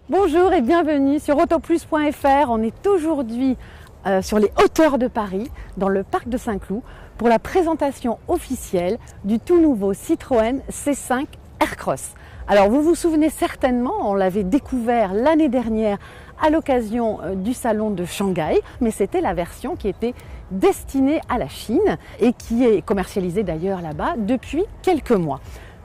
Bonjour et bienvenue sur autoplus.fr. On est aujourd'hui sur les hauteurs de Paris, dans le parc de Saint-Cloud, pour la présentation officielle du tout nouveau Citroën C5 Aircross. Alors vous vous souvenez certainement, on l'avait découvert l'année dernière à l'occasion du salon de Shanghai, mais c'était la version qui était destinée à la Chine et qui est commercialisée d'ailleurs là-bas depuis quelques mois.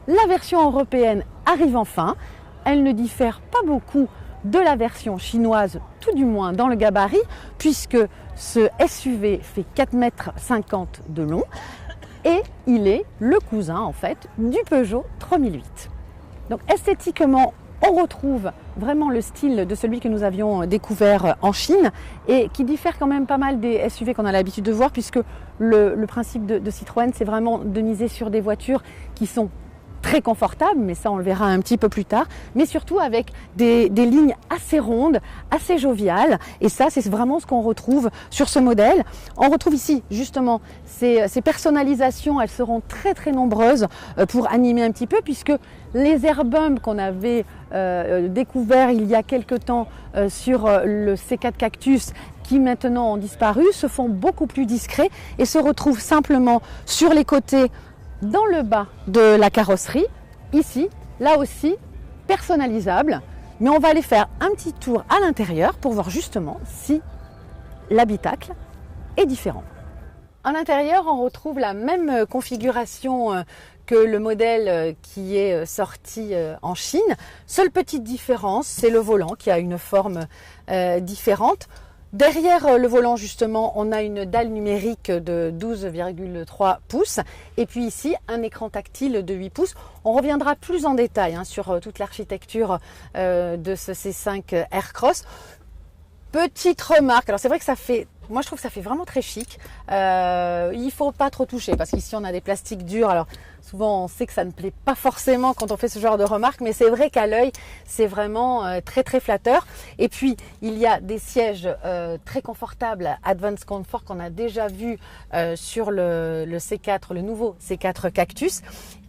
La version européenne arrive enfin. Elle ne diffère pas beaucoup de la version chinoise, tout du moins dans le gabarit, puisque ce SUV fait 4,50 m de long et il est le cousin en fait du Peugeot 3008. Donc esthétiquement, on retrouve vraiment le style de celui que nous avions découvert en Chine et qui diffère quand même pas mal des SUV qu'on a l'habitude de voir, puisque le principe de Citroën, c'est vraiment de miser sur des voitures qui sont très confortable, mais ça on le verra un petit peu plus tard, mais surtout avec des lignes assez rondes, assez joviales, et ça c'est vraiment ce qu'on retrouve sur ce modèle. On retrouve ici justement ces personnalisations, elles seront très nombreuses pour animer un petit peu, puisque les airbums qu'on avait découverts il y a quelque temps sur le C4 Cactus, qui maintenant ont disparu, se font beaucoup plus discrets et se retrouvent simplement sur les côtés, dans le bas de la carrosserie, ici, là aussi, personnalisable. Mais on va aller faire un petit tour à l'intérieur pour voir justement si l'habitacle est différent. À l'intérieur, on retrouve la même configuration que le modèle qui est sorti en Chine. Seule petite différence, c'est le volant qui a une forme différente. Derrière le volant justement, on a une dalle numérique de 12,3 pouces et puis ici un écran tactile de 8 pouces. On reviendra plus en détail sur toute l'architecture de ce C5 Aircross. Petite remarque, alors c'est vrai que moi je trouve que ça fait vraiment très chic. Il faut pas trop toucher parce qu'ici on a des plastiques durs. Alors souvent on sait que ça ne plaît pas forcément quand on fait ce genre de remarques, mais c'est vrai qu'à l'œil c'est vraiment très flatteur. Et puis il y a des sièges très confortables, Advanced Comfort, qu'on a déjà vu sur le C4, le nouveau C4 Cactus.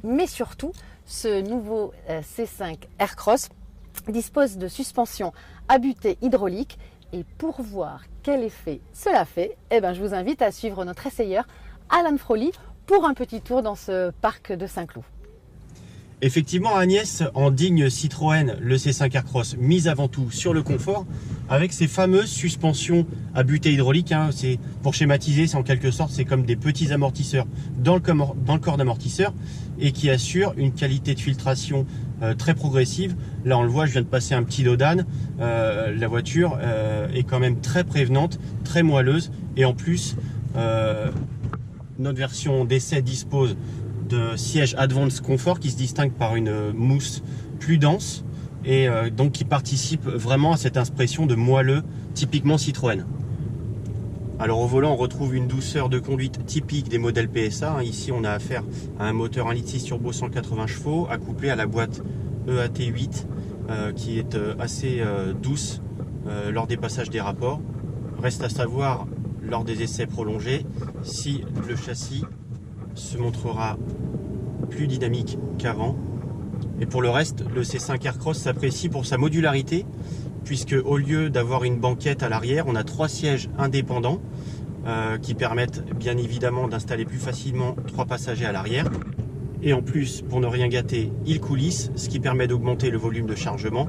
Mais surtout ce nouveau C5 Aircross dispose de suspension à butée hydraulique. Et pour voir quel effet cela fait, je vous invite à suivre notre essayeur Alan Froly pour un petit tour dans ce parc de Saint-Cloud. Effectivement, Agnès, en digne Citroën, le C5 Aircross mise avant tout sur le confort, avec ces fameuses suspensions à butée hydraulique. C'est, pour schématiser, c'est en quelque sorte, c'est comme des petits amortisseurs dans le corps d'amortisseur et qui assurent une qualité de filtration très progressive. Là, on le voit, je viens de passer un petit dos d'âne. La voiture est quand même très prévenante, très moelleuse, et en plus, notre version d'essai dispose de sièges Advanced Comfort qui se distinguent par une mousse plus dense et donc qui participe vraiment à cette impression de moelleux typiquement Citroën. Alors au volant, on retrouve une douceur de conduite typique des modèles PSA. Ici, on a affaire à un moteur 1,6 litre turbo 180 chevaux accouplé à la boîte EAT8 qui est assez douce lors des passages des rapports. Reste à savoir, lors des essais prolongés, si le châssis se montrera plus dynamique qu'avant. Et pour le reste, le C5 Aircross s'apprécie pour sa modularité, puisque au lieu d'avoir une banquette à l'arrière, on a 3 sièges indépendants qui permettent bien évidemment d'installer plus facilement 3 passagers à l'arrière. Et en plus, pour ne rien gâter, il coulisse, ce qui permet d'augmenter le volume de chargement,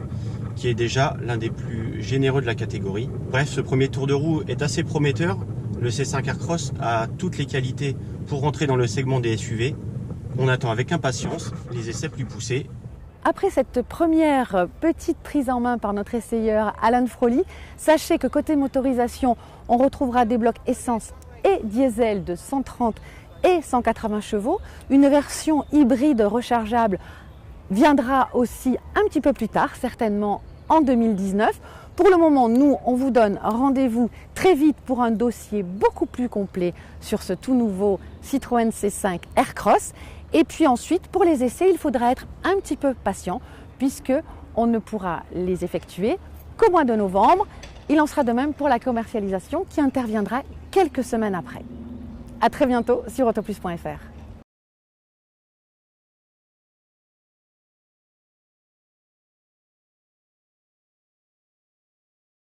qui est déjà l'un des plus généreux de la catégorie. Bref, ce premier tour de roue est assez prometteur. Le C5 Aircross a toutes les qualités pour rentrer dans le segment des SUV. On attend avec impatience les essais plus poussés. Après cette première petite prise en main par notre essayeur Alan Froly, sachez que côté motorisation, on retrouvera des blocs essence et diesel de 130 et 180 chevaux. Une version hybride rechargeable viendra aussi un petit peu plus tard, certainement en 2019. Pour le moment, nous, on vous donne rendez-vous très vite pour un dossier beaucoup plus complet sur ce tout nouveau Citroën C5 Aircross. Et puis ensuite, pour les essais, il faudra être un petit peu patient puisque on ne pourra les effectuer qu'au mois de novembre. Il en sera de même pour la commercialisation qui interviendra quelques semaines après. À très bientôt sur autoplus.fr.